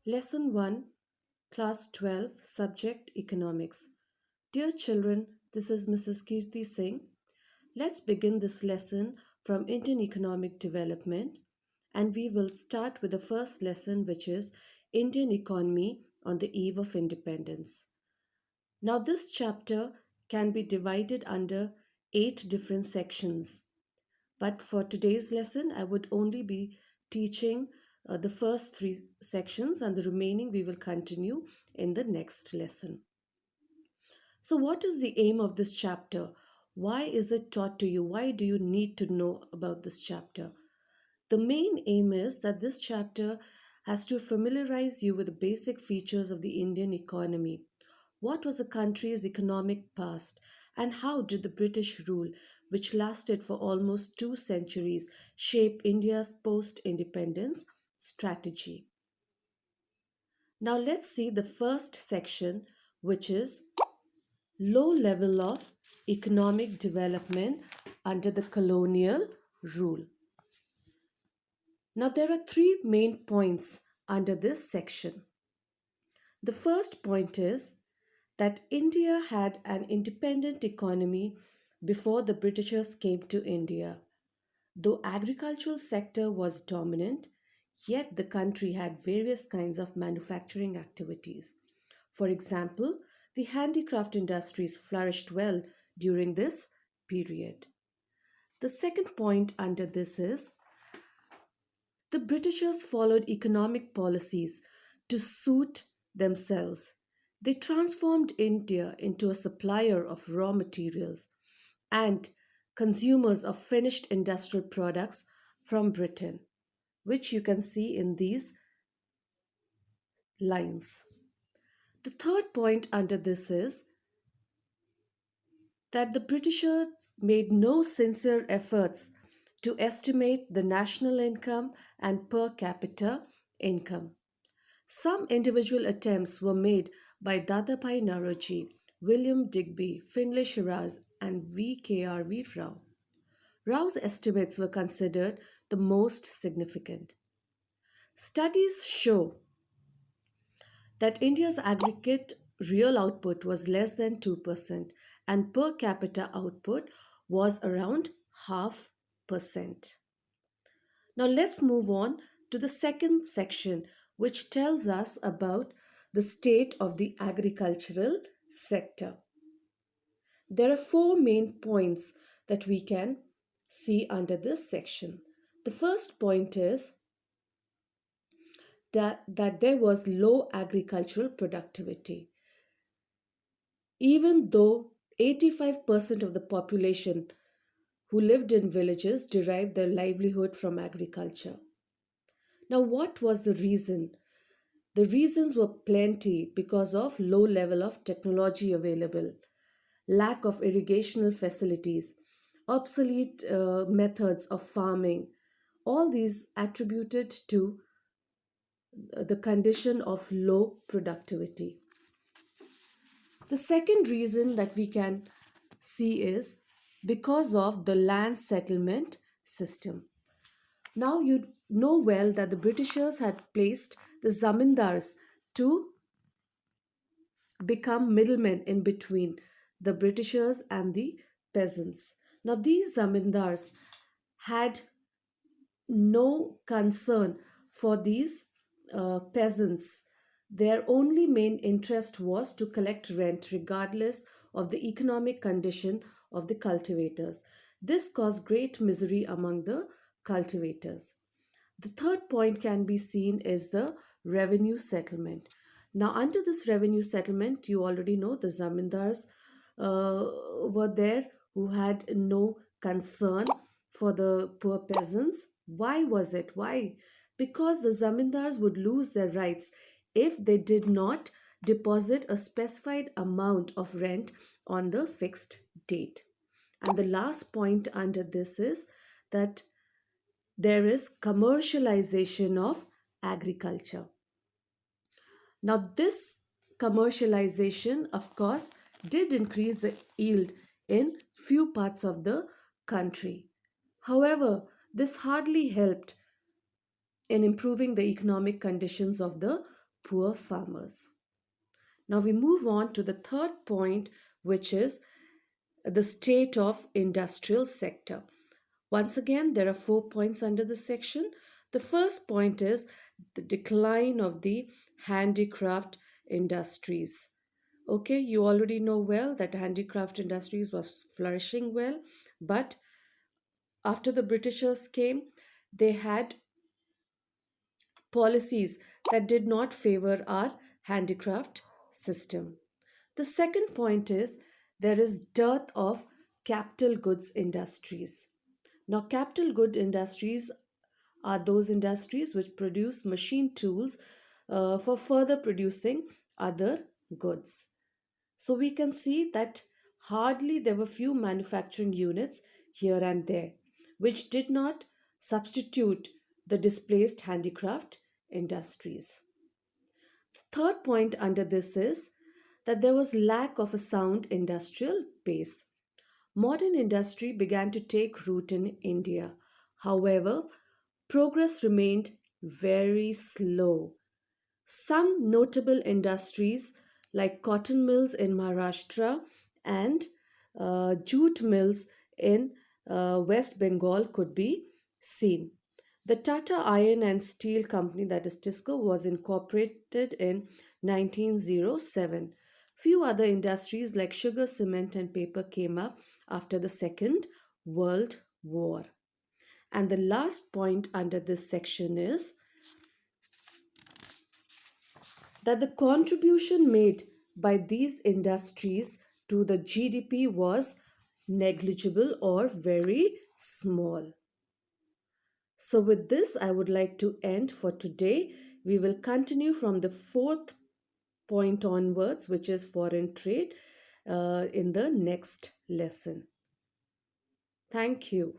Lesson 1, Class 12, Subject Economics. Dear children, this is Mrs. Kirti Singh. Let's begin this lesson from Indian economic development, and we will start with the first lesson, which is Indian economy on the eve of independence. Now, this chapter can be divided under 8 different sections. But for today's lesson, I would only be teaching the first 3 sections, and the remaining we will continue in the next lesson. So, what is the aim of this chapter? Why is it taught to you? Why do you need to know about this chapter? The main aim is that this chapter has to familiarize you with the basic features of the Indian economy. What was the country's economic past, and how did the British rule, which lasted for almost 2 centuries, shape India's post independence strategy? Now, let's see the first section, which is low level of economic development under the colonial rule. Now, there are 3 main points under this section. The first point is that India had an independent economy before the Britishers came to India. Though agricultural sector was dominant, yet the country had various kinds of manufacturing activities. For example, the handicraft industries flourished well during this period. The second point under this is the Britishers followed economic policies to suit themselves. They transformed India into a supplier of raw materials and consumers of finished industrial products from Britain, which you can see in these lines. The third point under this is that the Britishers made no sincere efforts to estimate the national income and per capita income. Some individual attempts were made by Dadabhai Naroji, William Digby, Finlay Shiraz, and V.K.R.V. Rao. Rao's estimates were considered the most significant. Studies show that India's aggregate real output was less than 2% and per capita output was around half percent. Now let's move on to the second section, which tells us about the state of the agricultural sector. There are 4 main points that we can see under this section. The first point is that there was low agricultural productivity. Even though 85% of the population who lived in villages derived their livelihood from agriculture. Now, what was the reason? The reasons were plenty because of low level of technology available, lack of irrigational facilities, obsolete methods of farming. All these attributed to the condition of low productivity. The second reason that we can see is because of the land settlement system. Now you know well that the Britishers had placed the zamindars to become middlemen in between the Britishers and the peasants. Now these zamindars had no concern for these peasants. Their only main interest was to collect rent regardless of the economic condition of the cultivators. This caused great misery among the cultivators. The third point can be seen is the revenue settlement. Now, under this revenue settlement, you already know the zamindars were there who had no concern for the poor peasants. Why was it? Why? Because the zamindars would lose their rights if they did not deposit a specified amount of rent on the fixed date. And the last point under this is that there is commercialization of agriculture. Now, this commercialization, of course, did increase the yield in few parts of the country. However, this hardly helped in improving the economic conditions of the poor farmers. Now we move on to the third point, which is the state of industrial sector. Once again, there are 4 points under this section. The first point is the decline of the handicraft industries. Okay, you already know well that handicraft industries was flourishing well, but after the Britishers came, they had policies that did not favor our handicraft system. The second point is there is dearth of capital goods industries. Now, capital good industries are those industries which produce machine tools for further producing other goods. So we can see that hardly there were few manufacturing units here and there, which did not substitute the displaced handicraft industries. Third point under this is that there was lack of a sound industrial base. Modern industry began to take root in India. However, progress remained very slow. Some notable industries like cotton mills in Maharashtra and jute mills in West Bengal could be seen. The Tata Iron and Steel Company, that is TISCO, was incorporated in 1907. Few other industries like sugar, cement, and paper came up after the Second World War. And the last point under this section is that the contribution made by these industries to the GDP was negligible or very small. So, with this, I would like to end for today. We will continue from the fourth point onwards, which is foreign trade, in the next lesson. Thank you.